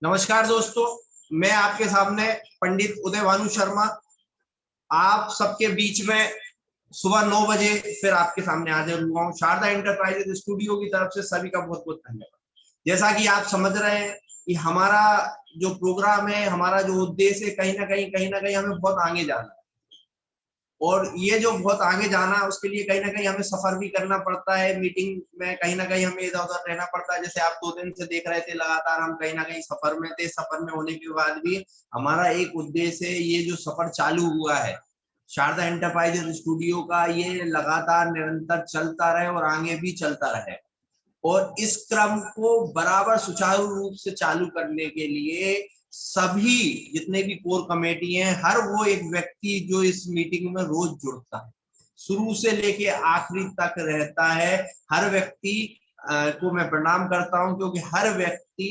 नमस्कार दोस्तों, मैं आपके सामने पंडित उदय भानु शर्मा आप सबके बीच में सुबह 9 बजे फिर आपके सामने हाजिर हुआ हूँ। शारदा एंटरप्राइजेज स्टूडियो की तरफ से सभी का बहुत बहुत धन्यवाद। जैसा कि आप समझ रहे हैं कि हमारा जो प्रोग्राम है, हमारा जो उद्देश्य है, कहीं ना कहीं हमें बहुत आगे जाना है। और ये जो बहुत आगे जाना है उसके लिए कहीं ना कहीं हमें सफर भी करना पड़ता है। मीटिंग में कहीं ना कहीं हमें इधर उधर रहना पड़ता है। जैसे आप 2 दिन से देख रहे थे, लगातार हम कहीं ना कहीं सफर में थे। सफर में होने के बाद भी हमारा एक उद्देश्य है, ये जो सफर चालू हुआ है शारदा एंटरप्राइजेज स्टूडियो का, ये लगातार निरंतर चलता रहे और आगे भी चलता रहे। और इस क्रम को बराबर सुचारू रूप से चालू करने के लिए सभी जितने भी कोर कमेटी हैं, हर वो एक व्यक्ति जो इस मीटिंग में रोज जुड़ता है, शुरू से लेके आखिरी तक रहता है, हर व्यक्ति को मैं प्रणाम करता हूं, क्योंकि हर व्यक्ति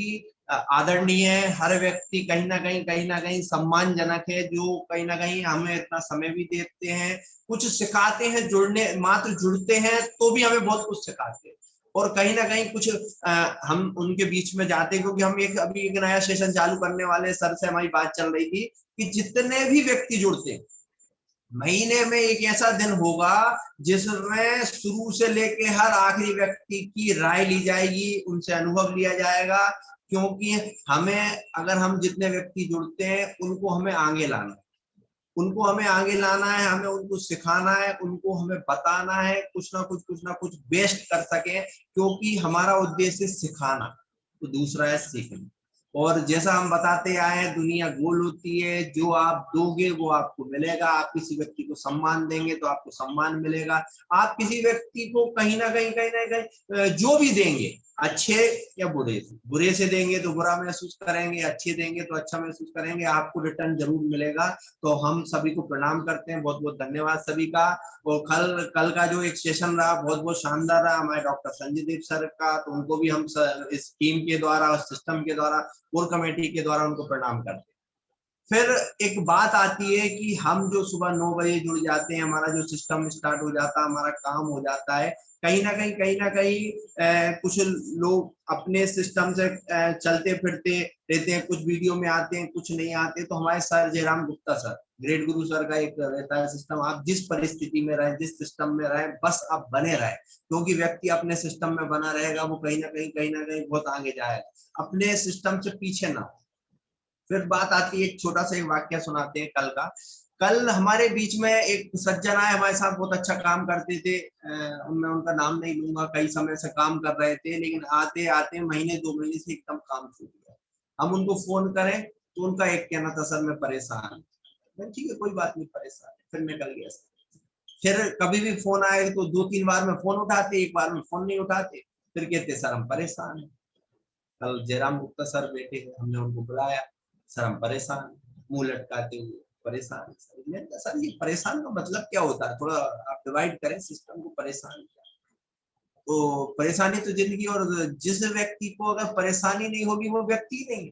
आदरणीय है, हर व्यक्ति कहीं ना कहीं सम्मानजनक है, जो कहीं ना कहीं हमें इतना समय भी देते हैं, कुछ सिखाते हैं। जुड़ने मात्र जुड़ते हैं तो भी हमें बहुत कुछ सिखाते हैं। और कहीं ना कहीं कुछ हम उनके बीच में जाते हैं, क्योंकि हम अभी एक नया सेशन चालू करने वाले हैं। सर से हमारी बात चल रही थी कि जितने भी व्यक्ति जुड़ते हैं, महीने में एक ऐसा दिन होगा जिसमें शुरू से लेके हर आखिरी व्यक्ति की राय ली जाएगी, उनसे अनुभव लिया जाएगा। क्योंकि अगर हम जितने व्यक्ति जुड़ते हैं उनको हमें आगे लाना है, हमें उनको सिखाना है, उनको हमें बताना है, कुछ ना कुछ बेस्ट कर सके, क्योंकि हमारा उद्देश्य सिखाना, तो दूसरा है सीखना। और जैसा हम बताते आए हैं, दुनिया गोल होती है, जो आप दोगे वो आपको मिलेगा। आप किसी व्यक्ति को सम्मान देंगे तो आपको सम्मान मिलेगा। आप किसी व्यक्ति को कहीं ना कहीं जो भी देंगे, अच्छे या बुरे से देंगे तो बुरा महसूस करेंगे, अच्छे देंगे तो अच्छा महसूस करेंगे, आपको रिटर्न जरूर मिलेगा। तो हम सभी को प्रणाम करते हैं, बहुत बहुत धन्यवाद सभी का। और कल का जो एक सेशन रहा बहुत बहुत शानदार रहा हमारे डॉक्टर संजय देव सर का, तो उनको भी हम इस टीम के द्वारा और सिस्टम के द्वारा, कोर कमेटी के द्वारा उनको प्रणाम करते हैं। फिर एक बात आती है कि हम जो सुबह 9 बजे जुड़ जाते हैं, हमारा जो सिस्टम स्टार्ट हो जाता है, हमारा काम हो जाता है, कहीं ना कहीं कुछ लोग अपने सिस्टम से चलते फिरते रहते हैं, कुछ वीडियो में आते हैं, कुछ नहीं आते। तो हमारे sir Jairam Gupta sir, great गुरु सर का एक रहता है सिस्टम, आप जिस परिस्थिति में रहे, जिस सिस्टम में रहे, बस आप बने रहे, क्योंकि व्यक्ति अपने सिस्टम में बना रहेगा, वो कहीं ना कहीं बहुत आगे जाएगा, अपने सिस्टम से पीछे ना। फिर बात आती है, एक छोटा सा एक वाक्य सुनाते हैं कल का। कल हमारे बीच में एक सज्जन आए, हमारे साथ बहुत अच्छा काम करते थे। मैं उनका नाम नहीं लूंगा, कई समय से काम कर रहे थे, लेकिन आते आते महीने 2 महीने से एकदम काम छूट गया। हम उनको फोन करें तो उनका एक कहना था, सर मैं परेशान। ठीक है, कोई बात नहीं, परेशान है। फिर निकल गया सर। फिर कभी भी फोन आए तो 2-3 बार में फोन उठाते, एक बार में फोन नहीं उठाते, फिर कहते सर हम परेशान है। कल जयराम गुप्ता सर बैठे थे, हमने उनको बुलाया, सर हम परेशान, मुंह लटकाते हुए परेशान। सर ये परेशान का मतलब क्या होता है, थोड़ा आप डिवाइड करें सिस्टम को, परेशान क्या। तो परेशानी तो जिंदगी, और जिस व्यक्ति को अगर परेशानी नहीं होगी वो व्यक्ति नहीं है।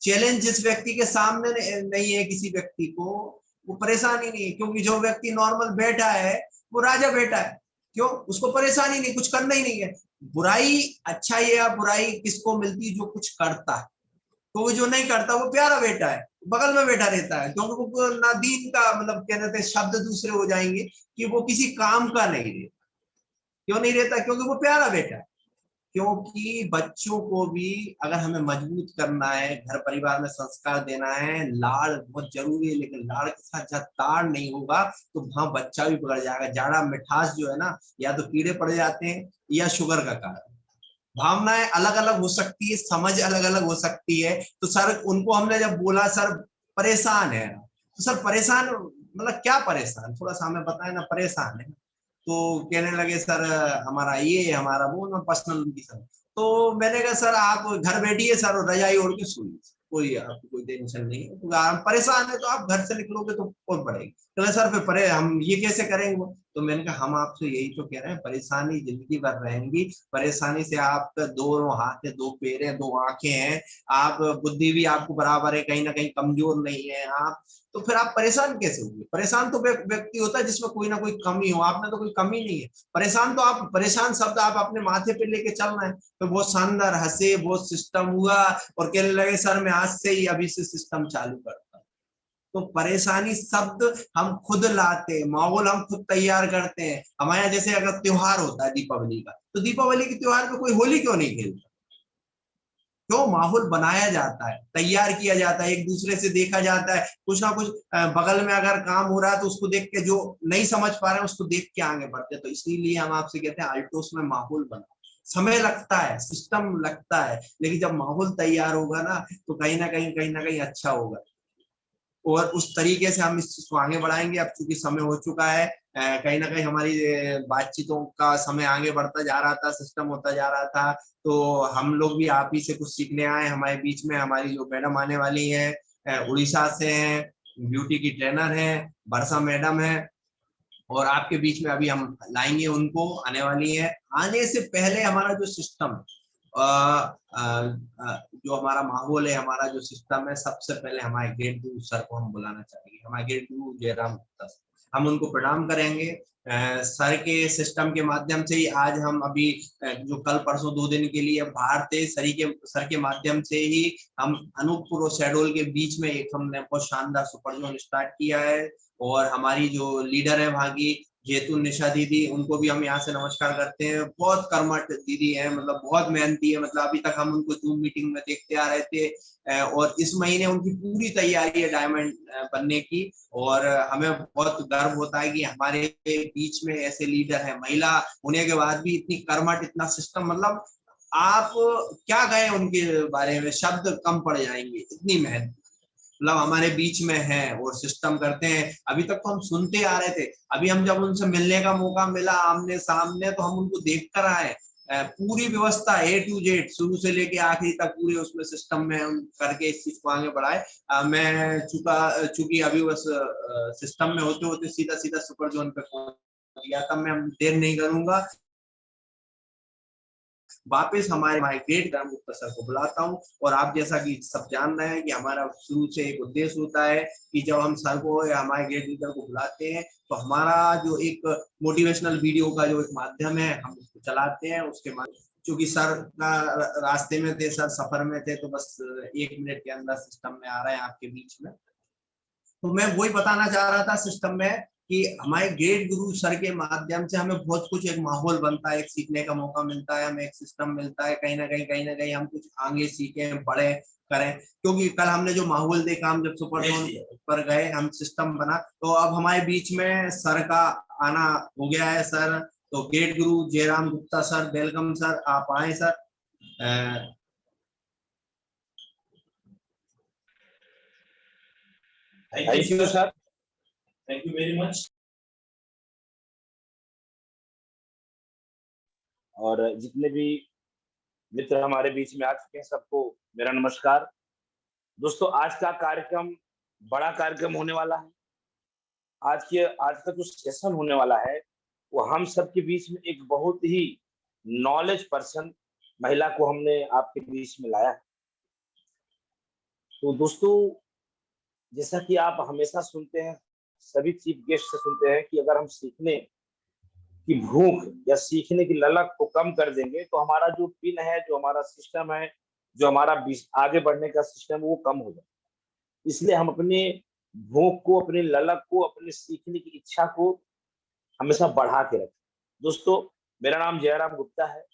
चैलेंज जिस व्यक्ति के सामने नहीं है किसी व्यक्ति को, वो परेशानी नहीं है, क्योंकि जो व्यक्ति नॉर्मल बैठा है वो राजा बैठा है। क्यों? उसको परेशानी नहीं, कुछ करना ही नहीं है। बुराई, अच्छाई या बुराई किसको मिलती है? जो कुछ करता है। तो वो जो नहीं करता वो प्यारा बेटा है, बगल में बैठा रहता है, क्योंकि वो ना दीन का मतलब कहते थे शब्द दूसरे हो जाएंगे कि वो किसी काम का नहीं रहता। क्यों नहीं रहता? क्योंकि वो प्यारा बेटा है। क्योंकि बच्चों को भी अगर हमें मजबूत करना है, घर परिवार में संस्कार देना है, लाड़ बहुत जरूरी है, लेकिन लाड़ के साथ जब ताड़ नहीं होगा तो वहां बच्चा भी बिगड़ जाएगा। जाड़ा मिठास जो है ना, या तो कीड़े पड़ जाते हैं या शुगर का कारण। भावनाएं अलग अलग हो सकती है, समझ अलग अलग हो सकती है। तो सर उनको हमने जब बोला सर परेशान है, तो सर परेशान मतलब क्या परेशान, थोड़ा सा हमें बताए ना, परेशान है। तो कहने लगे सर हमारा ये, हमारा वो, ना पर्सनल उनकी सर। तो मैंने कहा सर आप घर बैठिए सर, और रजाई ओढ़ के सोइए, कोई आपको कोई टेंशन नहीं है। तो आप परेशान है तो आप घर से निकलोगे तो कौन पड़ेगी। तो सर फिर परे हम ये कैसे करेंगे? तो मैंने कहा हम आपसे यही तो कह रहे हैं, परेशानी जिंदगी भर रहेंगी, परेशानी से आपका दोनों हाथ है, दो पैर है, दो आंखें हैं, आप बुद्धि भी आपको बराबर है, कहीं ना कहीं कमजोर नहीं है आप, तो फिर आप परेशान कैसे होंगे? परेशान तो व्यक्ति होता है जिसमें कोई ना कोई कमी हो, आप में तो कोई कमी नहीं है। परेशान तो आप, परेशान शब्द आप अपने माथे पे लेके चल रहे हैं। तो बहुत शानदार हंसे, बहुत सिस्टम हुआ और कहने लगे सर मैं आज से ही अभी से सिस्टम चालू करता हूं। तो परेशानी शब्द हम खुद लाते हैं, माहौल हम खुद तैयार करते हैं। हमारे यहाँ जैसे अगर त्योहार होता है दीपावली का, तो दीपावली के त्योहार पे कोई होली क्यों नहीं खेलता? क्यों? माहौल बनाया जाता है, तैयार किया जाता है, एक दूसरे से देखा जाता है, कुछ ना कुछ बगल में अगर काम हो रहा है तो उसको देख के, जो नहीं समझ पा रहे हैं उसको देख के आगे बढ़ते हैं। तो इसीलिए हम आपसे कहते हैं अल्टोस में माहौल बना, समय लगता है, सिस्टम लगता है, लेकिन जब माहौल तैयार होगा ना तो कहीं ना कहीं अच्छा होगा। और उस तरीके से हम इस चीज को आगे बढ़ाएंगे। अब चूंकि समय हो चुका है, कहीं ना कहीं हमारी बातचीतों का समय आगे बढ़ता जा रहा था, सिस्टम होता जा रहा था, तो हम लोग भी आप ही से कुछ सीखने आए। हमारे बीच में हमारी जो मैडम आने वाली है, उड़ीसा से हैं, ब्यूटी की ट्रेनर है, वर्षा मैडम है, और आपके बीच में अभी हम लाएंगे उनको, आने वाली है। आने से पहले हमारा जो सिस्टम, जो हमारा माहौल है, हमारा जो सिस्टम है, सबसे पहले हमारे गेट गुरु सर को हम बुलाना चाहेंगे, हमारे गेट गुरु जयराम गुप्ता सर। हम उनको प्रणाम करेंगे। सर के सिस्टम के माध्यम से ही आज हम अभी जो कल परसों 2 दिन के लिए बाहर थे, सर के माध्यम से ही हम अनूपपुर और शहडोल के बीच में एक हमने बहुत शानदार सुपर जोन स्टार्ट किया है। और हमारी जो लीडर है वहाँ की जैतून निशा दीदी, उनको भी हम यहाँ से नमस्कार करते हैं। बहुत कर्मठ दीदी है, मतलब बहुत मेहनती है, मतलब अभी तक हम उनको जूम मीटिंग में देखते आ रहे थे। और इस महीने उनकी पूरी तैयारी है डायमंड बनने की। और हमें बहुत गर्व होता है कि हमारे बीच में ऐसे लीडर है, महिला होने के बाद भी इतनी कर्मठ, इतना सिस्टम, मतलब आप क्या कहें उनके बारे में, शब्द कम पड़ जाएंगे, इतनी मेहनत मतलब हमारे बीच में है और सिस्टम करते हैं। अभी तक तो हम सुनते आ रहे थे, अभी हम जब उनसे मिलने का मौका मिला आमने सामने, तो हम उनको देख कर आए। पूरी व्यवस्था ए टू जेड, शुरू से लेके आखिरी तक पूरे उसमें सिस्टम में हम करके इस चीज को आगे बढ़ाए। मैं चूंकि अभी बस सिस्टम में होते होते सीधा सीधा सुपर जोन पे पहुंच गया था, मैं देर नहीं करूंगा, वापस हमारे माइग्रेट ग्राम गुप्ता सर को बुलाता हूँ। और आप जैसा कि सब जान रहे हैं कि हमारा शुरू से एक उद्देश्य होता है कि जब हम सर को या हमारे ग्रेट लीडर को बुलाते हैं, तो हमारा जो एक मोटिवेशनल वीडियो का जो एक माध्यम है, हम उसको चलाते हैं। उसके बाद चूंकि सर का रास्ते में थे, सर सफर में थे, तो बस 1 मिनट के अंदर सिस्टम में आ रहे हैं आपके बीच में। तो मैं वही बताना चाह रहा था सिस्टम में कि हमारे ग्रेट गुरु सर के माध्यम से हमें बहुत कुछ, एक माहौल बनता है, एक सीखने का मौका मिलता है, हमें एक सिस्टम मिलता है, कहीं ना कहीं हम कुछ आगे सीखें, बढ़े, करें। क्योंकि कल हमने जो माहौल देखा, हम जब सुपर जोन पर गए, हम सिस्टम बना, तो अब हमारे बीच में सर का आना हो गया है। सर, तो ग्रेट गुरु Jairam Gupta sir, welcome sir, आप आए sir. Thank you sir, thank you very much. और जितने भी मित्र हमारे बीच में आ चुके हैं, सबको मेरा नमस्कार। दोस्तों, आज का कार्यक्रम बड़ा कार्यक्रम होने वाला है। आज का जो सेशन होने वाला है, वो हम सबके बीच में एक बहुत ही नॉलेज पर्सन महिला को हमने आपके बीच में लाया है। तो दोस्तों, जैसा कि आप हमेशा सुनते हैं, सभी चीफ गेस्ट से सुनते हैं कि अगर हम सीखने की भूख या सीखने की ललक को कम कर देंगे, तो हमारा जो पिन है, जो हमारा सिस्टम है, जो हमारा आगे बढ़ने का सिस्टम, वो कम हो जाए। इसलिए हम अपने भूख को, अपनी ललक को, अपने सीखने की इच्छा को हमेशा बढ़ा के रखें। दोस्तों, मेरा नाम जयराम गुप्ता है।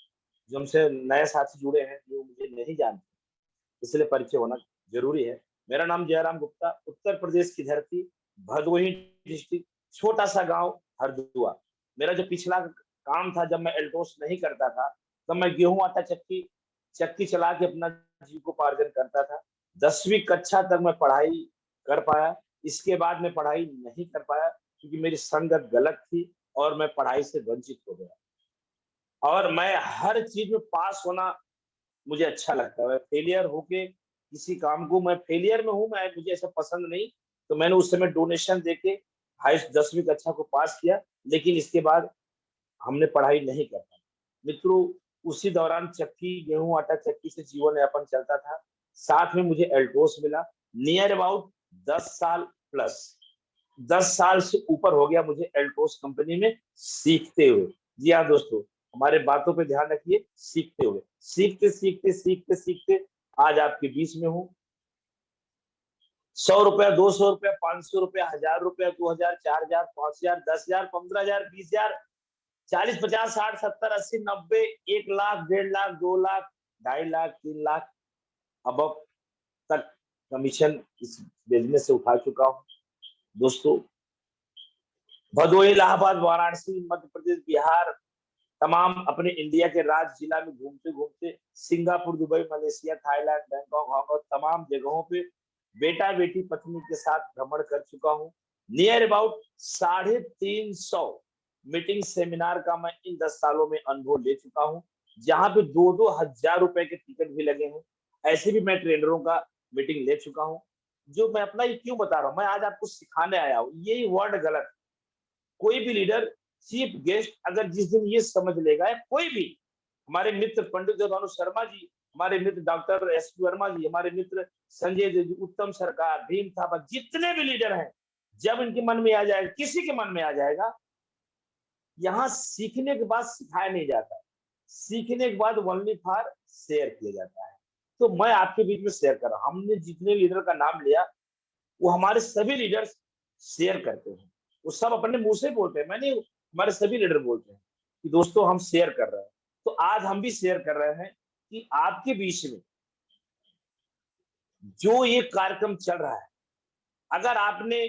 जो हमसे नए साथी जुड़े हैं, जो मुझे नहीं जानते, इसलिए परिचय होना जरूरी है। मेरा नाम जयराम गुप्ता, उत्तर प्रदेश की धरती, भदोही डिस्ट्रिक्ट, छोटा सा गांव हरदुआ। मेरा जो पिछला काम था, जब मैं एल्टोस नहीं करता था, तब मैं गेहूं आटा चक्की चला के अपना जीविकोपार्जन करता था। 10वीं कक्षा तक मैं पढ़ाई कर पाया। इसके बाद मैं पढ़ाई नहीं कर पाया, क्योंकि मेरी संगत गलत थी और मैं पढ़ाई से वंचित हो गया। और मैं हर चीज में पास होना मुझे अच्छा लगता है। फेलियर होके किसी काम को, मैं फेलियर में हूं, मुझे ऐसा पसंद नहीं। तो मैंने उस समय डोनेशन देके हाईएस्ट 10वीं कक्षा को पास किया, लेकिन इसके बाद हमने पढ़ाई नहीं कर पाए। मित्रों, उसी दौरान चक्की, गेहूं आटा चक्की से जीवन यापन चलता था। साथ में मुझे एल्टोस मिला। नियर अबाउट 10 साल प्लस, 10 साल से ऊपर हो गया मुझे एल्टोस कंपनी में सीखते हुए। जी हाँ दोस्तों, हमारे बातों पे ध्यान रखिए, सीखते हुए, सीखते सीखते सीखते सीखते आज आपके बीच में हूँ। 100 रुपया, 200 रुपया, 500 रुपया, 1000 रुपया, 2000, 4000, 5000, 10,000, 15,000, 20,000, 40, 50, 60, 70, 80, 90, 1 लाख, 1.5 लाख, 2 लाख, 2.5 लाख, 3 लाख अब तक कमीशन इस बिजनेस से उठा चुका हूँ। दोस्तों, भदोही, इलाहाबाद, वाराणसी, मध्य प्रदेश, बिहार, तमाम अपने इंडिया के राज्य जिला में घूमते घूमते Singapore, Dubai, Malaysia, Thailand, Bangkok, Hong Kong, तमाम जगहों पे बेटा बेटी पत्नी के साथ भ्रमण कर चुका हूँ। नियर अबाउट 350 मीटिंग सेमिनार का मैं इन 10 सालों में अनुभव ले चुका हूँ, जहां पे 2-2 हजार रुपए के टिकट भी लगे हैं। ऐसे भी मैं ट्रेनरों का मीटिंग ले चुका हूँ। जो मैं अपना ये क्यों बता रहा हूँ, मैं आज आपको सिखाने आया हूँ। यही वर्ड गलत, कोई भी लीडर, चीफ गेस्ट अगर जिस दिन ये समझ लेगा, कोई भी, हमारे मित्र पंडित जगभानु शर्मा जी, हमारे मित्र डॉक्टर एस पी वर्मा जी, हमारे मित्र संजय जी, उत्तम सरकार, भीम थापा, जितने भी लीडर हैं, जब इनके मन में आ जाएगा, किसी के मन में आ जाएगा, यहाँ सीखने के बाद सिखाया नहीं जाता, सीखने के बाद ओनली फॉर शेयर किया जाता है। तो मैं आपके बीच में शेयर कर रहा हूं। हमने जितने लीडर का नाम लिया, वो हमारे सभी लीडर्स शेयर करते हैं। वो सब अपने मुंह से बोलते हैं, मैंने, हमारे सभी लीडर बोलते हैं कि दोस्तों हम शेयर कर रहे हैं। तो आज हम भी शेयर कर रहे हैं कि आपके बीच में जो ये कार्यक्रम चल रहा है, अगर आपने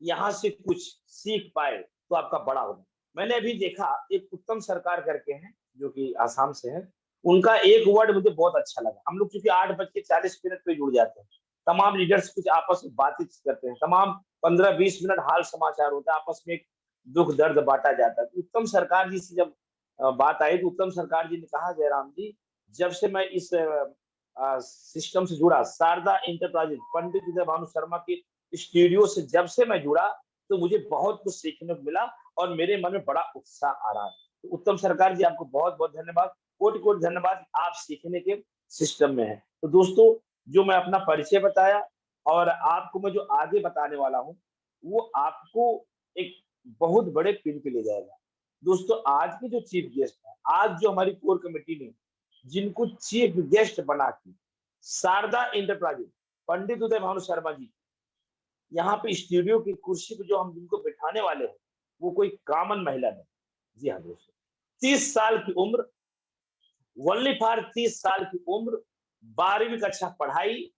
यहाँ से कुछ सीख पाए तो आपका बड़ा होगा। मैंने अभी देखा, एक उत्तम सरकार करके हैं जो कि आसाम से है, उनका एक वर्ड मुझे बहुत अच्छा लगा। हम लोग चूंकि 8:40 पे जुड़ जाते हैं, तमाम लीडर्स कुछ आपस में बातचीत करते हैं, तमाम 15-20 मिनट हाल समाचार होता है, आपस में एक दुख दर्द बांटा जाता है। तो उत्तम सरकार जी से जब बात आई, तो उत्तम सरकार जी ने कहा, जयराम जी, जब से मैं इस सिस्टम से जुड़ा, शारदा इंटरप्राइजेज, पंडित जगभानु शर्मा की स्टूडियो से जब से मैं जुड़ा, तो मुझे बहुत कुछ सीखने को मिला और मेरे मन में बड़ा उत्साह आ रहा है। तो उत्तम सरकार जी, आपको बहुत बहुत धन्यवाद, कोटि कोटि धन्यवाद, आप सीखने के सिस्टम में हैं। तो दोस्तों, जो मैं अपना परिचय बताया और आपको मैं जो आगे बताने वाला हूँ, वो आपको एक बहुत बड़े पिन पे ले जाएगा। दोस्तों, आज के जो चीफ गेस्ट है, आज जो हमारी कोर कमेटी ने जिनको चीफ गेस्ट बना के शारदा इंटरप्राइजेज, पंडित उदय भानु शर्मा जी, यहाँ पे स्टूडियो की कुर्सी पे जो हम जिनको बिठाने वाले हैं, वो कोई कॉमन महिला नहीं। जी हाँ दोस्तों, 30 साल की उम्र, ओनली फॉर 30 साल की उम्र, 12वीं कक्षा पढ़ाई,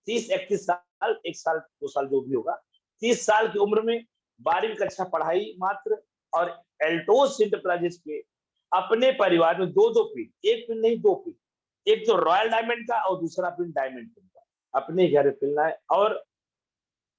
30-31 साल, 1 साल 2 साल जो भी होगा, 30 साल की उम्र में 12वीं कक्षा पढ़ाई मात्र, और एल्टोस इंटरप्राइजेज के अपने परिवार में 2-2 पिन, एक पिन नहीं 2 पिन, एक तो रॉयल डायमंड का और दूसरा पिन डायमंड पिन का, अपने घर में पिलना है। और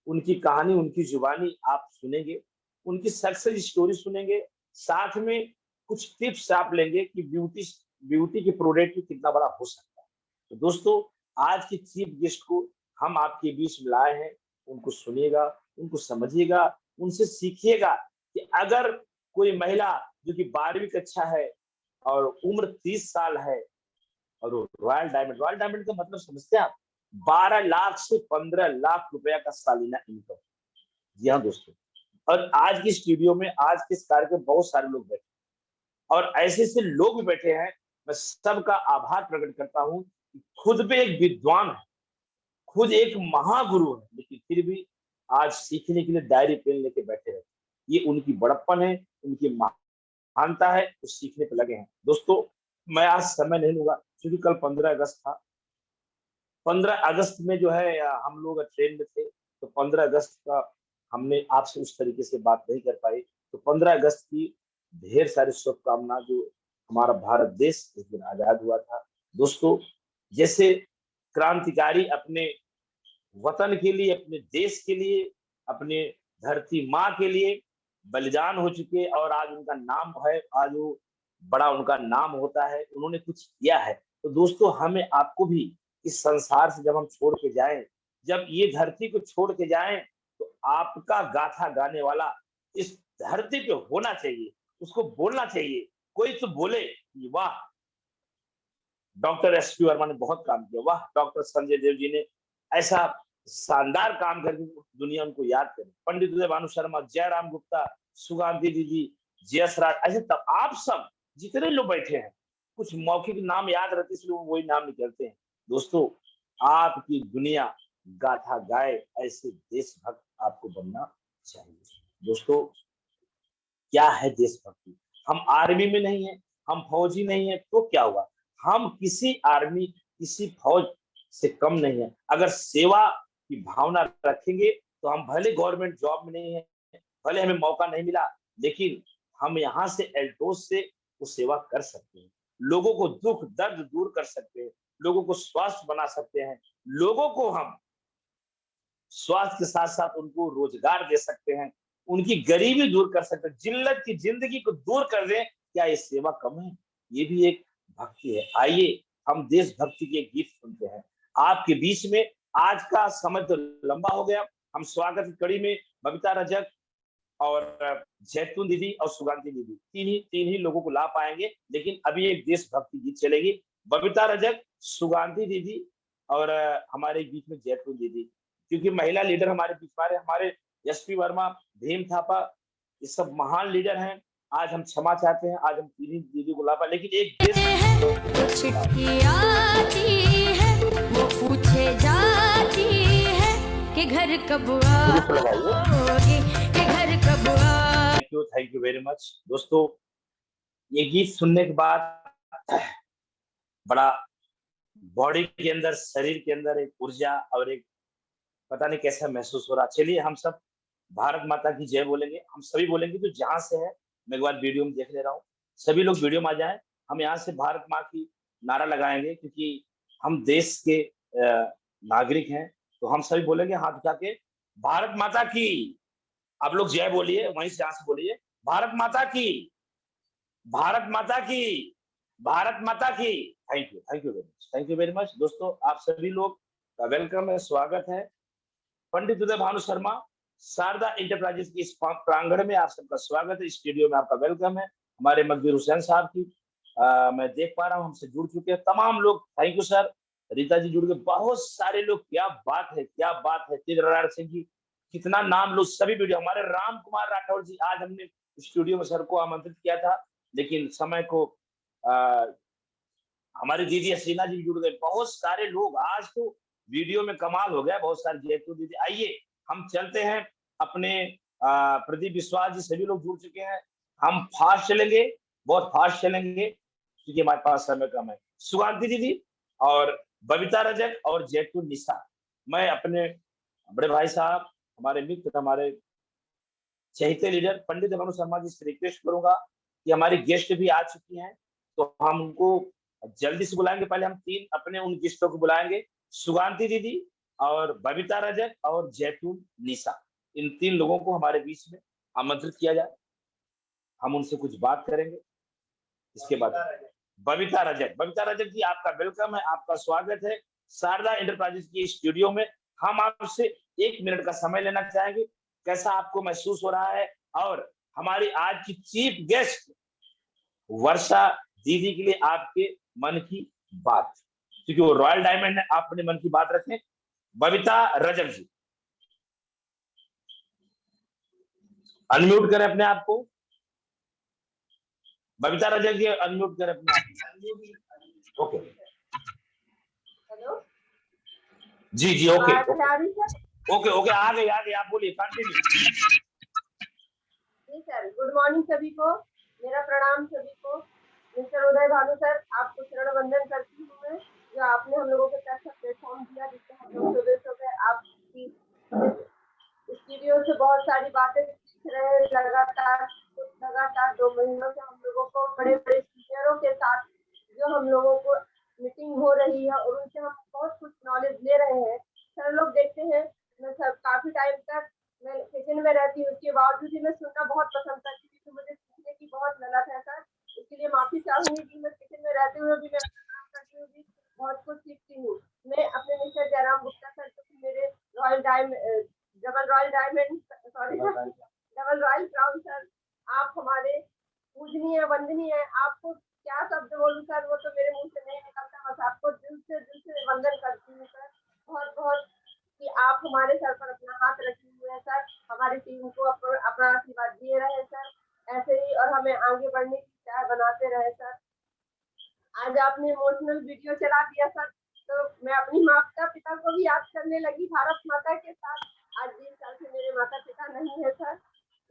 उनकी कहानी, उनकी जुबानी आप सुनेंगे, उनकी सक्सेस स्टोरी सुनेंगे, साथ में कुछ टिप्स आप लेंगे कि ब्यूटी की प्रोडक्ट कितना बड़ा हो सकता है। तो दोस्तों, आज की चीफ गेस्ट को हम आपके बीच में लाए हैं, उनको सुनिएगा, उनको समझिएगा, उनसे सीखिएगा कि अगर कोई महिला जो कि 12वीं कक्षा है और उम्र 30 साल है, और रॉयल डायमंड का मतलब समझते हैं आप, 12 लाख से 15 लाख रुपया का सालाना इनकम। जी हाँ दोस्तों, और आज की स्टूडियो में, आज के इस कार्यक्रम में बहुत सारे लोग बैठे, और ऐसे ऐसे लोग भी बैठे हैं, मैं सबका आभार प्रकट करता हूँ। खुद भी एक विद्वान है, खुद एक महागुरु है, लेकिन फिर भी आज सीखने के लिए डायरी पेन लेके बैठे रहते। ये उनकी बड़प्पन है, उनकी महानता है, वो सीखने पे लगे हैं। दोस्तों, मैं आज समय नहीं लूंगा क्योंकि कल 15 अगस्त था। 15 अगस्त में जो है हम लोग ट्रेन में थे, तो 15 अगस्त का हमने आपसे उस तरीके से बात नहीं कर पाई। तो 15 अगस्त की ढेर सारी शुभकामना, जो हमारा भारत देश इस दिन आजाद हुआ था। दोस्तों, जैसे क्रांतिकारी अपने वतन के लिए, अपने देश के लिए, अपने धरती माँ के लिए बलिदान हो चुके, और आज उनका नाम है, आज वो बड़ा उनका नाम होता है, उन्होंने कुछ किया है। तो दोस्तों, हमें आपको भी इस संसार से जब हम छोड़ के जाएं, जब ये धरती को छोड़ के जाएं, तो आपका गाथा गाने वाला इस धरती पे होना चाहिए, उसको बोलना चाहिए। कोई तो बोले कि वाह डॉक्टर एसपी वर्मा ने बहुत काम किया, वाह डॉक्टर संजय देव जी ने ऐसा शानदार काम करके दुनिया उनको याद करे। पंडित उदय भानु शर्मा, जयराम गुप्ता, सुगांधी दीदी, जयस राज, ऐसे तब आप सब जितने लोग बैठे हैं, कुछ मौखिक नाम याद रहते इसलिए वो वही नाम निकलते हैं। दोस्तों आपकी दुनिया गाथा गाए, ऐसे देशभक्त आपको बनना चाहिए। दोस्तों क्या है देशभक्ति? हम आर्मी में नहीं है, हम फौजी नहीं है तो क्या हुआ? हम किसी आर्मी किसी फौज से कम नहीं है। अगर सेवा की भावना रखेंगे तो हम भले गवर्नमेंट जॉब में नहीं है, भले हमें मौका नहीं मिला, लेकिन हम यहाँ से एल्टोस से वो सेवा कर सकते हैं। लोगों को दुख दर्द दूर कर सकते हैं, लोगों को स्वस्थ बना सकते हैं, लोगों को हम स्वास्थ्य के साथ साथ उनको रोजगार दे सकते हैं, उनकी गरीबी दूर कर सकते हैं, जिल्लत की जिंदगी को दूर कर दें। क्या ये सेवा कम है? ये भी एक भक्ति है। आइए हम देशभक्ति के गीत सुनते हैं आपके बीच में। आज का समय तो लंबा हो गया। हम स्वागत की कड़ी में बबीता रजक और जैतून दीदी और सुगंधी दीदी तीन ही लोगों को ला पाएंगे, लेकिन अभी एक देशभक्ति गीत चलेगी। बबीता रजक, सुगंधी दीदी और हमारे बीच में जैतून दीदी, क्योंकि महिला लीडर हमारे बीच में हमारे एसपी वर्मा, भीम थापा, ये सब महान लीडर हैं। आज हम क्षमा चाहते हैं, आज हम तीन ही दीदी को ला पाए, लेकिन एक देश चिट्ठी आती है वो पूछे जाती है कि घर कब आओगे, कि घर कब आओगे। Thank you very much. दोस्तों ये गीत सुनने के बाद बड़ा बॉडी के अंदर, शरीर के अंदर एक ऊर्जा और एक पता नहीं कैसा महसूस हो रहा। चलिए हम सब भारत माता की जय बोलेंगे, हम सभी बोलेंगे तो जहां से है, मैं एक बार वीडियो में देख ले रहा हूँ, सभी लोग वीडियो में आ जाएं। हम यहाँ से भारत माँ की नारा लगाएंगे, क्योंकि हम देश के नागरिक हैं, तो हम सभी बोलेंगे हाथ उठा के, भारत माता की। आप लोग जय बोलिए, वहीं से यहाँ से बोलिए, भारत माता की, भारत माता की, भारत माता की। Thank you very much, thank you very much. दोस्तों आप सभी लोग का वेलकम है, स्वागत है। पंडित उदय भानु शर्मा शारदा इंटरप्राइजेस की इस प्रांगण में आप सबका स्वागत है, स्टूडियो में आपका वेलकम है। हमारे मकबूर हुसैन साहब की मैं देख पा रहा हूँ हमसे जुड़ चुके हैं तमाम लोग, thank you sir. Rita ji जुड़ गए, बहुत सारे लोग, क्या बात है, क्या बात है। तेजराज सिंह जी, कितना नाम लोग, सभी वीडियो। हमारे राम कुमार राठौर जी, आज हमने स्टूडियो में सर को आमंत्रित किया था, लेकिन समय को हमारी दीदी हसीना जी जुड़ गए, बहुत सारे लोग। आज तो वीडियो में कमाल हो गया, बहुत सारे। जयतू दीदी, आइए हम चलते हैं अपने प्रदीप विश्वास जी, सभी लोग जुड़ चुके हैं। हम फास्ट चलेंगे, बहुत फास्ट चलेंगे, क्योंकि हमारे पास समय कम है। सुगांधी दीदी और बबीता रजक और जैतून निशा, मैं अपने बड़े भाई साहब, हमारे मित्र, हमारे चहेते लीडर पंडित भानु शर्मा जी से रिक्वेस्ट करूंगा कि हमारी गेस्ट भी आ चुकी हैं, तो हम उनको जल्दी से बुलाएंगे। पहले हम तीन अपने उन गेस्टों को बुलाएंगे, सुगांधी दीदी और बबीता रजक और जैतून निशा। इन तीन लोगों को हमारे बीच में आमंत्रित किया जाए, हम उनसे कुछ बात करेंगे। इसके बाद बबीता रजक जी, आपका वेलकम है, आपका स्वागत है शारदा इंटरप्राइजेस की स्टूडियो में। हम आपसे 1 मिनट का समय लेना चाहेंगे, कैसा आपको महसूस हो रहा है। और हमारी आज की चीफ गेस्ट वर्षा दीदी के लिए आपके मन की बात, क्योंकि वो रॉयल डायमंड है, आप अपने मन की बात रखें। बबीता रजक जी, अनम्यूट करें अपने आप को। बबीता रजक जी अनम्यूट करें अपने आप। ओके, हेलो जी जी, ओके ओके ओके, आ गई, आप बोलिए, कंटिन्यू। जी सर, गुड मॉर्निंग सभी को, मेरा प्रणाम सभी को। मिस्टर उदय भानु सर, आपको शरण वंदन करती हूँ मैं, जो आपने हम लोगों के साथ प्लेटफॉर्म दिया, जिससे हम लोग सुबह आपकी स्टूडियो से बहुत सारी बातें सीख रहे हैं। लगातार 2 महीनों से हम लोगों को बड़े बड़े स्पीकरों के साथ जो हम लोगों को मीटिंग हो रही है और उनसे हम बहुत कुछ नॉलेज ले रहे हैं। सर लोग देखते हैं, मैं सब काफी टाइम तक मैं किचन में रहती हूँ, उसके बावजूद भी मैं सुनना बहुत पसंद करती हूँ, क्योंकि मुझे सीखने की बहुत ललक है सर। इसके लिए माफी चाहूंगी कि मैं किचन में रहते हुए भी मैं काम करती हूँ, भी बहुत कुछ सीखती हूँ। मैं अपने मिस्टर जयराम गुप्ता सर, जो मेरे डबल रॉयल डायमंड पूजनीय वंदनीय है। आपको क्या शब्द बोलूं सर, वो तो मेरे मुंह से नहीं निकलता। बस आपको दिल से वंदन करती हूँ सर, बहुत बहुत, कि आप हमारे सर पर अपना हाथ रखे हुए हैं सर, हमारी टीम को अपना आशीर्वाद दिए रहे सर ऐसे ही, और हमें आगे बढ़ने की चाह बनाते रहे सर। आज आपने इमोशनल वीडियो चला दिया सर, तो मैं अपनी माता पिता को भी याद करने लगी भारत माता के साथ। आज 20 साल से मेरे माता पिता नहीं है सर,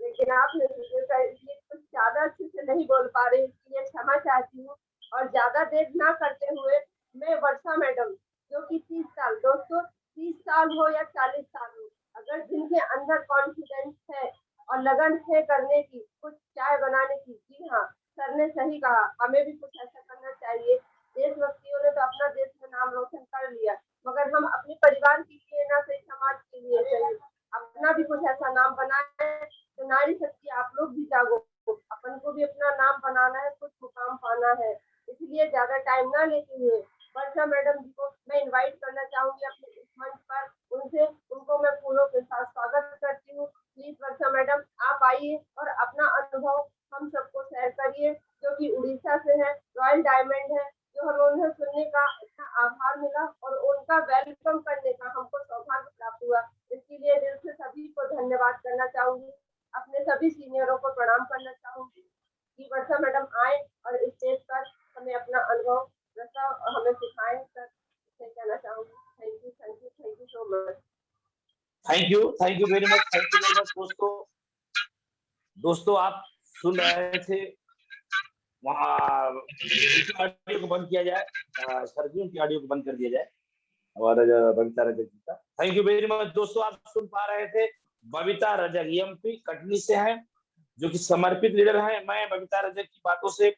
लेकिन आपने वीडियो का इसलिए कुछ ज्यादा अच्छे से नहीं बोल पा रही, इसलिए क्षमा चाहती हूँ। और ज्यादा देर ना करते हुए मैं वर्षा मैडम, जो कि 30 साल, दोस्तों 30 साल हो या 40 साल हो, अगर जिनके अंदर कॉन्फिडेंस है और लगन है करने की, कुछ चाय बनाने की, जी हाँ सर ने सही कहा, हमें भी कुछ ऐसा करना चाहिए। देशभक्तियों ने तो अपना देश में नाम रोशन कर लिया, मगर हम अपने परिवार के लिए ना, सही समाज के लिए चाहिए अपना भी कुछ ऐसा नाम बनाए। तो नारी शक्ति आप लोग भी जागो, अपन को भी अपना नाम बनाना है, कुछ मुकाम पाना है। इसलिए ज्यादा टाइम ना लेते हुए वर्षा मैडम जी को मैं इनवाइट करना चाहूंगी अपने इस मंच पर। उनको मैं फूलों के साथ स्वागत करती हूँ। प्लीज वर्षा मैडम आप आइए और अपना अनुभव हम सबको शेयर करिए, जो कि उड़ीसा से है, रॉयल डायमंड है, जो हमें उन्हें सुनने का इतना आभार मिला और उनका वेलकम करने का हमको सौभाग्य प्राप्त हुआ। इसके लिए दिल से सभी को धन्यवाद करना चाहूंगी, अपने सभी सीनियरों को प्रणाम करना चाहूंगी कि वर्षा मैडम आए और इस स्टेज पर हमें अपना अनुभव हमें सिखाएं सर, इसे कहना चाहूंगी। Thank you, thank you, thank you so much. Thank you very much, thank you very much. दोस्तों आप सुन रहे थे, वहाँ ऑडियो को बंद किया जाए, सर्दियों की ऑडियो को बंद कर दिया जाए, और बबीता रजक जी का थैंक यू वेरी मच। दोस्तों आप सुन पा रहे थे बबीता रजक, एमपी कटनी से हैं, जो कि समर्पित लीडर हैं। मैं बबीता रजक की बातों से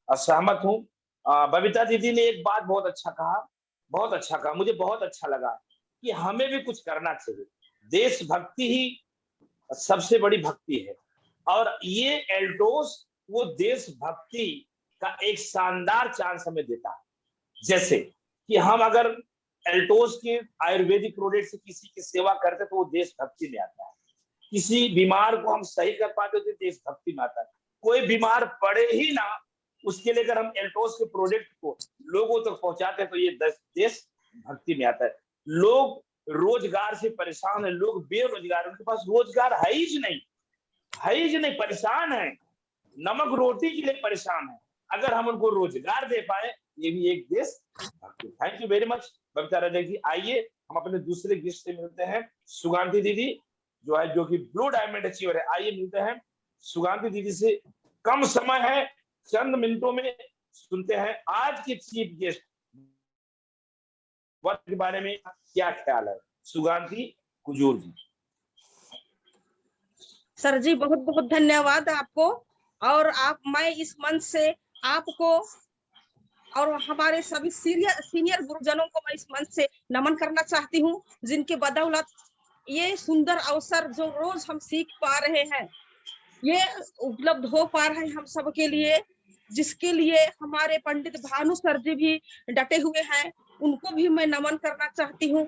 सहमत हूँ। बबीता दीदी ने एक बात बहुत अच्छा कहा, मुझे बहुत अच्छा लगा कि हमें भी कुछ करना चाहिए। देशभक्ति ही सबसे बड़ी भक्ति है, और ये एल्टोस वो देशभक्ति का एक शानदार चांस हमें देता है। जैसे कि हम अगर एल्टोस के आयुर्वेदिक प्रोडक्ट से किसी की सेवा करते तो वो देशभक्ति में आता है। किसी बीमार को हम सही कर पाते तो देशभक्ति में आता है। कोई बीमार पड़े ही ना, उसके लिए अगर हम एल्टोस के प्रोडक्ट को लोगों तक पहुंचाते हैं तो ये देशभक्ति में आता है। लोग रोजगार से परेशान है, लोग बेरोजगार, उनके पास रोजगार है ही नहीं, परेशान है, नमक रोटी के लिए परेशान है। अगर हम उनको रोजगार दे पाए, ये भी एक देशभक्ति। Thank you very much Babita Rajak ji. आइए हम अपने दूसरे गेस्ट से मिलते हैं, सुगांती दीदी जो कि ब्लू डायमंड अचीवर है। आइए मिलते हैं सुगांती दीदी से। कम समय है, चंद मिनटों में सुनते हैं आज के चीफ गेस्ट वर्ग के बारे में क्या ख्याल है। सुगांती कुजूर जी। सर जी बहुत बहुत धन्यवाद आपको, और मैं इस मंच से आपको और हमारे सभी सीनियर गुरुजनों को मैं इस मंच से नमन करना चाहती हूँ, जिनके बदौलत ये सुंदर अवसर जो रोज हम सीख पा रहे हैं, ये उपलब्ध हो पा रहे हैं हम सबके लिए, जिसके लिए हमारे पंडित भानु सर जी भी डटे हुए हैं, उनको भी मैं नमन करना चाहती हूँ।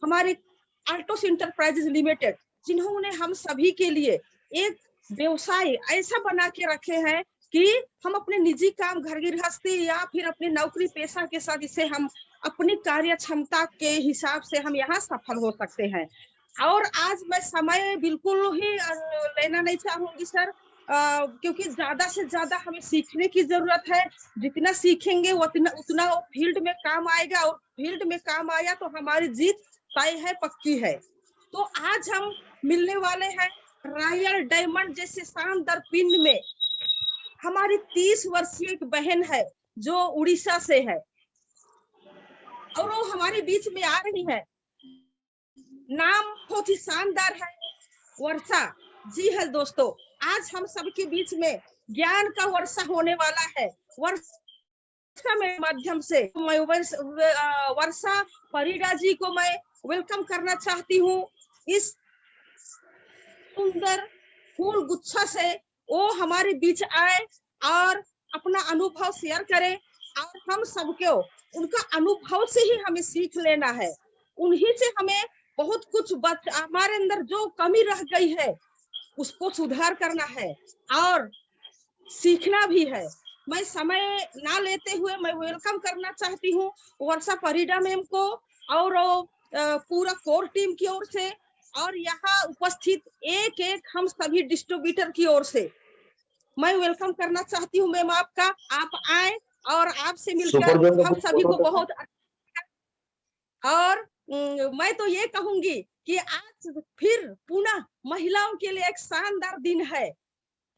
हमारे अल्टोस इंटरप्राइजेज लिमिटेड, जिन्होंने हम सभी के लिए एक व्यवसाय ऐसा बना के रखे हैं कि हम अपने निजी काम, घर गृहस्थी या फिर अपने नौकरी पेशा के साथ इसे हम अपनी कार्य क्षमता के हिसाब से हम यहाँ सफल हो सकते हैं। और आज मैं समय बिल्कुल ही लेना नहीं चाहूंगी सर, क्योंकि ज्यादा से ज्यादा हमें सीखने की जरूरत है। जितना सीखेंगे उतना फील्ड में काम आएगा, और फील्ड में काम आया तो हमारी जीत तय है, पक्की है। तो आज हम मिलने वाले हैं रॉयल डायमंड जैसे शानदार पिंड में। हमारी 30 वर्षीय एक बहन है जो उड़ीसा से है, और वो हमारे बीच में आ रही है। नाम बहुत ही शानदार है, वर्षा जी है। दोस्तों आज हम सबके बीच में ज्ञान का वर्षा होने वाला है। वर्षा में माध्यम से मैं वर्षा परिडा जी को मैं वेलकम करना चाहती हूँ। इस सुंदर फूल गुच्छा से वो हमारे बीच आए और अपना अनुभव शेयर करें, और हम सबको उनका अनुभव से ही हमें सीख लेना है। उन्हीं से हमें बहुत कुछ हमारे अंदर जो कमी रह गई है उसको सुधार करना है, और सीखना भी है। मैं समय ना लेते हुए मैं वेलकम करना चाहती हूँ वर्षा परिडा मैम को और पूरा कोर टीम की ओर से और यहाँ उपस्थित एक एक हम सभी डिस्ट्रीब्यूटर की ओर से मैं वेलकम करना चाहती हूँ मैम आपका। आप आए और आपसे मिलकर हम सभी को बहुत और मैं तो ये कहूंगी कि आज फिर पुनः महिलाओं के लिए एक शानदार दिन है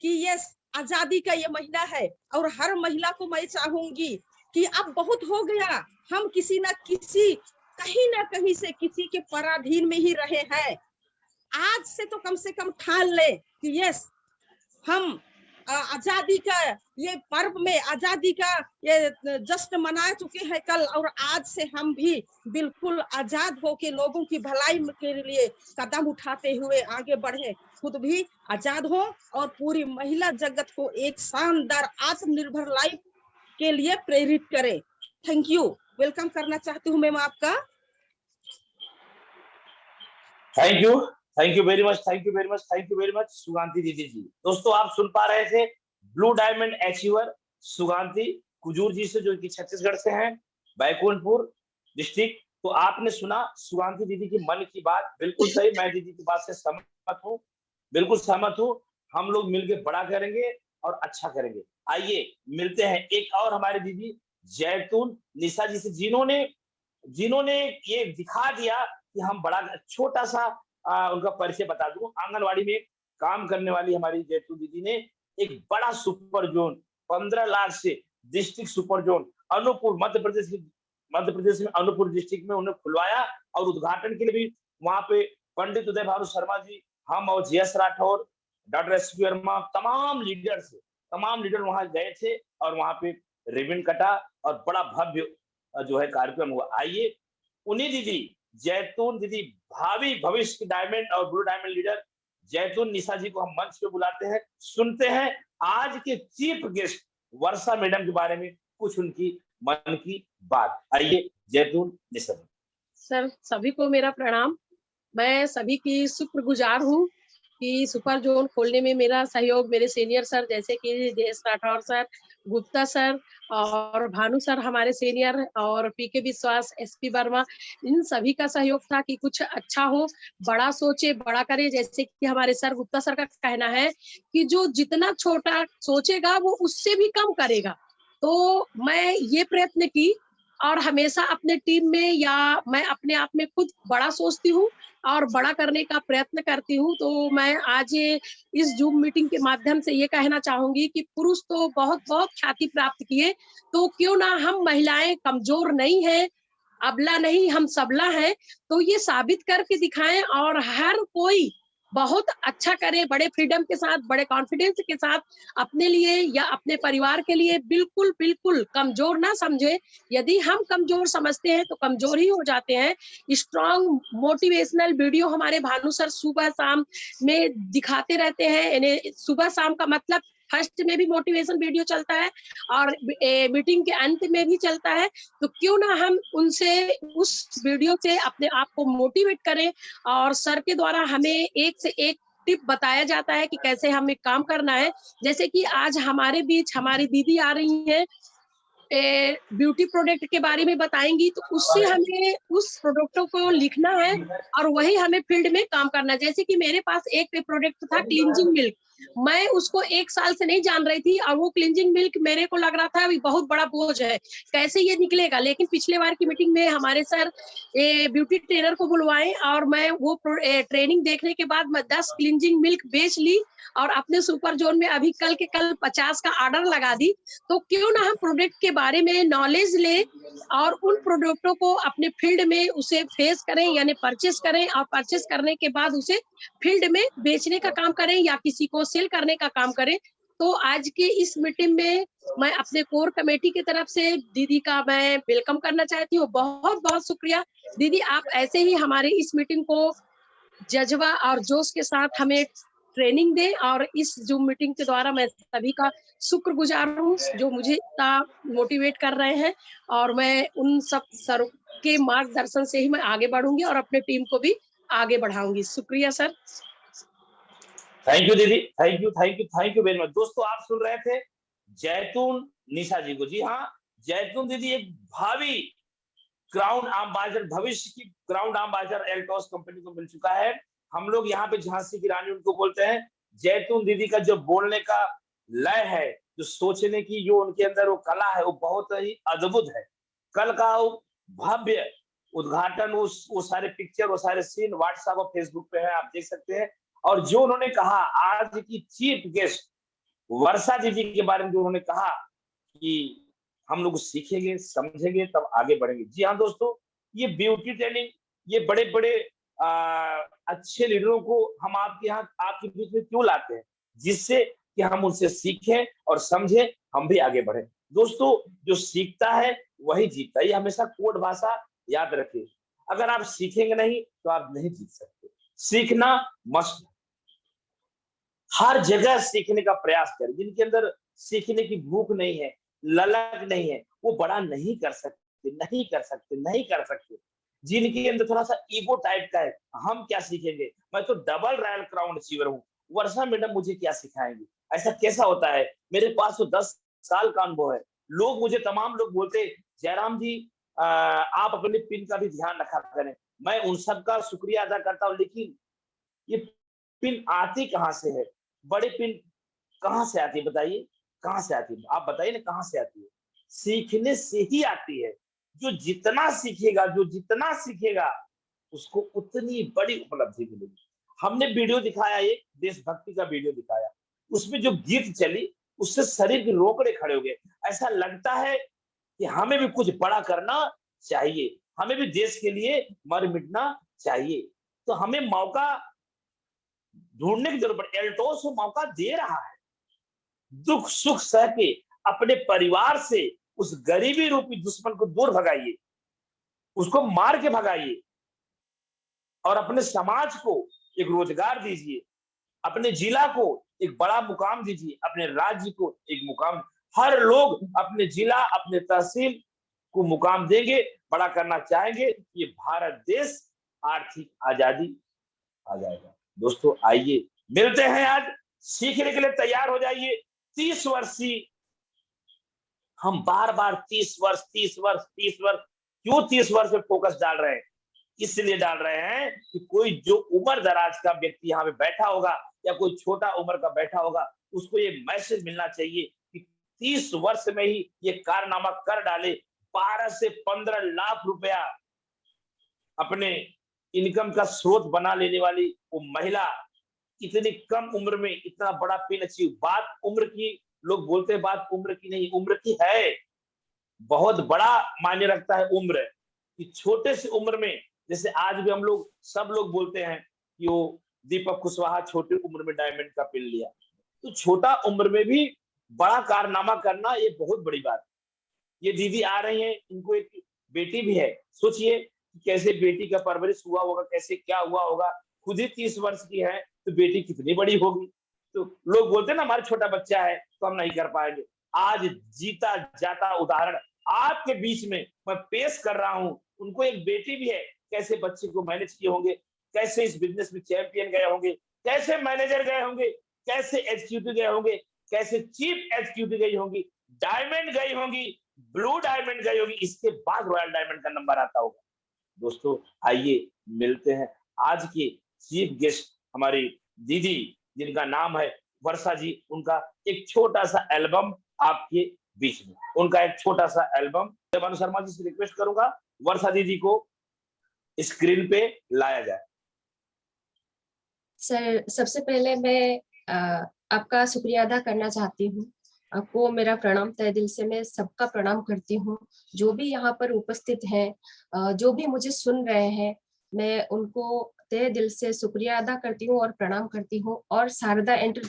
कि ये आजादी का ये महीना है और हर महिला को मैं चाहूंगी कि अब बहुत हो गया, हम किसी ना किसी कहीं ना कहीं से किसी के पराधीन में ही रहे हैं। आज से तो कम से कम ठान ले कि यस हम आजादी का ये पर्व में आजादी का ये जश्न मना चुके हैं कल और आज से हम भी बिल्कुल आजाद होके लोगों की भलाई के लिए कदम उठाते हुए आगे बढ़े, खुद भी आजाद हो और पूरी महिला जगत को एक शानदार आत्मनिर्भर लाइफ के लिए प्रेरित करे। थैंक यू, वेलकम करना चाहती हूँ मैम आपका। Thank you very much, thank you very much, thank you very much Suganti दीदी जी। दोस्तों आप सुन पा रहे थे blue diamond achiever Suganti Kujur ji से, जो कि छत्तीसगढ़ से हैं, बैकुंठपुर डिस्ट्रिक्ट। तो आपने सुना सुगांती दीदी की मन की बात, बिल्कुल सही, मैं दीदी की बात से सहमत हूँ, बिल्कुल सहमत हूँ। हम लोग मिलकर बड़ा करेंगे और अच्छा करेंगे। आइए मिलते हैं एक और हमारे दीदी जैतून निशा जी से, जिन्होंने ये दिखा दिया कि हम बड़ा छोटा सा उनका परिचय बता दूं। आंगनवाड़ी में काम करने वाली हमारी जैतून दीदी ने एक बड़ा सुपर जोन 15 लाख से district super zone Anuppur Madhya Pradesh में अनूपपुर डिस्ट्रिक्ट में उन्हें खुलवाया और उद्घाटन के लिए भी वहां पे पंडित उदय भानु शर्मा जी, हम और GS Rathore, doctor S P Verma, तमाम लीडर वहां गए थे और वहां पे रिबन कटा और बड़ा भव्य जो है कार्यक्रम हुआ। आइए उन्हीं दीदी जैतून दीदी भावी भविष्य की डायमंड और ब्लू डायमंड लीडर जैतून निशा जी को हम मंच पे बुलाते हैं, सुनते हैं आज के चीफ गेस्ट वर्षा मैडम के बारे में कुछ उनकी मन की बात। आइए जैतून निशा जी। सर सभी को मेरा प्रणाम। मैं सभी की शुक्रगुजार हूँ कि सुपर जोन खोलने में मेरा सहयोग मेरे सीनियर सर जैसे कि जयेश राठौर सर, गुप्ता सर और भानु सर हमारे सीनियर, और पीके विश्वास, एसपी वर्मा, इन सभी का सहयोग था कि कुछ अच्छा हो, बड़ा सोचे बड़ा करे। जैसे कि हमारे सर गुप्ता सर का कहना है कि जो जितना छोटा सोचेगा वो उससे भी कम करेगा। तो मैं ये प्रयत्न की और हमेशा अपने टीम में या मैं अपने आप में खुद बड़ा सोचती हूँ और बड़ा करने का प्रयत्न करती हूँ। तो मैं आज इस जूम मीटिंग के माध्यम से ये कहना चाहूंगी कि पुरुष तो बहुत बहुत ख्याति प्राप्त किए, तो क्यों ना हम महिलाएं कमजोर नहीं है, अबला नहीं, हम सबला है। तो ये साबित करके दिखाएं और हर कोई बहुत अच्छा करे, बड़े फ्रीडम के साथ, बड़े कॉन्फिडेंस के साथ अपने लिए या अपने परिवार के लिए बिल्कुल बिल्कुल कमजोर ना समझे। यदि हम कमजोर समझते हैं तो कमजोर ही हो जाते हैं। स्ट्रॉन्ग मोटिवेशनल वीडियो हमारे भानु सर सुबह शाम में दिखाते रहते हैं। सुबह शाम का मतलब फर्स्ट में भी मोटिवेशन वीडियो चलता है और मीटिंग के अंत में भी चलता है। तो क्यों ना हम उनसे उस वीडियो से अपने आप को मोटिवेट करें और सर के द्वारा हमें एक से एक टिप बताया जाता है कि कैसे हमें काम करना है। जैसे कि आज हमारे बीच हमारी दीदी आ रही है, ब्यूटी प्रोडक्ट के बारे में बताएंगी, तो उससे हमें उस प्रोडक्टों को लिखना है और वही हमें फील्ड में काम करना है। जैसे कि मेरे पास एक प्रोडक्ट था क्लींजिंग मिल्क, मैं उसको 1 साल से नहीं जान रही थी और वो क्लींजिंग मिल्क मेरे को लग रहा था अभी बहुत बड़ा बोझ है, कैसे ये निकलेगा। लेकिन पिछले बार की मीटिंग में हमारे सर ब्यूटी ट्रेनर को बुलवाए और मैं वो ट्रेनिंग देखने के बाद मैं 10 क्लींजिंग मिल्क बेच ली और अपने सुपर जोन में अभी कल के कल 50 का ऑर्डर लगा दी। तो क्यों ना हम प्रोडक्ट के बारे में नॉलेज ले और उन प्रोडक्टों को अपने फील्ड में उसे फेस करें यानी परचेस करें और परचेस करने के बाद उसे फील्ड में बेचने का काम करें या किसी को सेल करने का काम करें। तो आज के इस मीटिंग में मैं अपने कोर कमेटी की तरफ से दीदी का मैं वेलकम करना चाहती हूँ। बहुत बहुत शुक्रिया दीदी, आप ऐसे ही हमारे इस मीटिंग को जज्बा और जोश के साथ हमें ट्रेनिंग दे। और इस जूम मीटिंग के द्वारा मैं सभी का शुक्रगुजार हूँ जो मुझे इतना मोटिवेट कर रहे हैं और मैं उन सब सर के मार्गदर्शन से ही मैं आगे बढ़ूंगी और अपने टीम को भी आगे बढ़ाऊंगी। शुक्रिया सर। थैंक यू दीदी, थैंक यू वेरी मच। दोस्तों आप सुन रहे थे जैतून निशा जी को। जी हाँ, जैतून दीदी एक भावी क्राउन एम्बेसडर, भविष्य की क्राउन एम्बेसडर एल्टोस कंपनी को मिल चुका है। हम लोग यहाँ पे झांसी की रानी उनको बोलते हैं। जैतून दीदी का जो बोलने का लय है, जो सोचने की जो उनके अंदर वो कला है, वो बहुत ही अद्भुत है। कल का वो भव्य उद्घाटन, वो सारे पिक्चर, वो सारे सीन व्हाट्सएप और फेसबुक पे है, आप देख सकते हैं। और जो उन्होंने कहा आज की चीफ गेस्ट वर्षा दीदी के बारे में, जो उन्होंने कहा कि हम लोग सीखेंगे, समझेंगे, तब आगे बढ़ेंगे। जी हाँ दोस्तों, ये ब्यूटी ट्रेनिंग, ये बड़े बड़े अच्छे लीडरों को हम आपके यहाँ, आपके बीच में क्यों लाते हैं? जिससे कि हम उनसे सीखें और समझें, हम भी आगे बढ़े। दोस्तों जो सीखता है वही जीतता है, ये हमेशा कोड भाषा याद रखिए। अगर आप सीखेंगे नहीं तो आप नहीं जीत सकते। सीखना मस्ट, हर जगह सीखने का प्रयास करें। जिनके अंदर सीखने की भूख नहीं है, ललक नहीं है, वो बड़ा नहीं कर सकते। जिनके अंदर थोड़ा सा ईगो टाइप का है, हम क्या सीखेंगे, मैं तो डबल रॉयल क्राउन अचीवर हूँ, वर्षा मैडम मुझे क्या सिखाएंगे? ऐसा कैसा होता है? मेरे पास तो 10 साल का अनुभव है। लोग मुझे, तमाम लोग बोलते, जयराम जी आप अपने पिन का भी ध्यान रखा करें। मैं उन सबका शुक्रिया अदा करता हूँ, लेकिन ये पिन आती कहाँ से है? बड़े पिन कहाँ से आती है बताइए? कहाँ से आती है? आप बताइए ना, कहाँ से आती है? सीखने से ही आती है। जो जितना सीखेगा उसको उतनी बड़ी उपलब्धि मिलेगी। हमने वीडियो दिखाया, एक देशभक्ति का वीडियो दिखाया, उसमें जो गीत चली उससे शरीर के रोकड़े खड़े हो गए। ऐसा लगता है कि हमें भी कुछ बड़ा करना चाहिए, हमें भी देश के लिए मर मिटना चाहिए। तो हमें मौका ढूंढने की जरूरत पड़े। एल्टोस वो मौका दे रहा है। दुख सुख सह के अपने परिवार से उस गरीबी रूपी दुश्मन को दूर भगाइए, उसको मार के भगाइए, और अपने समाज को एक रोजगार दीजिए, अपने जिला को एक बड़ा मुकाम दीजिए, अपने राज्य को एक मुकाम। हर लोग अपने जिला, अपने तहसील को मुकाम देंगे, बड़ा करना चाहेंगे, ये भारत देश आर्थिक आजादी आ जाएगा। दोस्तों आइए मिलते हैं, आज सीखने के लिए तैयार हो जाइए। 30 वर्षीय, हम बार बार 30 वर्ष क्यों 30 वर्ष पे फोकस डाल रहे हैं? इसलिए डाल रहे हैं कि कोई जो उम्र दराज का व्यक्ति यहाँ पे बैठा होगा, या कोई छोटा उम्र का बैठा होगा, उसको ये मैसेज मिलना चाहिए कि 30 वर्ष में ही ये कारनामा कर डाले। 12 से 15 लाख रुपया अपने इनकम का स्रोत बना लेने वाली वो महिला, इतनी कम उम्र में इतना बड़ा पिन अचीव। बात उम्र की, लोग बोलते हैं बात उम्र की नहीं, उम्र की है, बहुत बड़ा मायने रखता है उम्र। कि छोटे से उम्र में, जैसे आज भी हम लोग सब लोग बोलते हैं कि वो दीपक कुशवाहा छोटी उम्र में डायमंड का पिन लिया, तो छोटा उम्र में भी बड़ा कारनामा करना ये बहुत बड़ी बात। ये दीदी आ रही हैं, इनको एक बेटी भी है। सोचिए कैसे बेटी का परवरिश हुआ होगा, कैसे क्या हुआ होगा। खुद ही 30 वर्ष की है तो बेटी कितनी बड़ी होगी। तो लोग बोलते हैं ना हमारा छोटा बच्चा है तो हम नहीं कर पाएंगे। आज जीता जाता उदाहरण आपके बीच में मैं पेश कर रहा हूं। उनको एक बेटी भी है, कैसे बच्चे को मैनेज किए होंगे, कैसे इस बिजनेस में चैंपियन गए होंगे, कैसे मैनेजर गए होंगे, कैसे एग्जीक्यूटिव गए होंगे, कैसे चीफ एग्जीक्यूटिव गई होंगी, डायमंड गई होंगी, ब्लू डायमंड गई होगी, इसके बाद रॉयल डायमंड का नंबर आता होगा। दोस्तों आइए मिलते हैं आज के चीफ गेस्ट, हमारी दीदी जिनका नाम है वर्षा जी। उनका एक छोटा सा एल्बम आपके बीच में, उनका एक छोटा सा एल्बम। भानु शर्मा जी से रिक्वेस्ट करूंगा वर्षा दीदी को स्क्रीन पे लाया जाए। सर, सबसे पहले मैं आपका शुक्रिया अदा करना चाहती हूँ। आपको मेरा प्रणाम तहे दिल से, मैं सबका प्रणाम करती हूँ जो भी यहाँ पर उपस्थित हैं, जो भी मुझे सुन रहे हैं, मैं उनको तहे दिल से शुक्रिया अदा करती हूँ और प्रणाम करती हूँ। और शारदा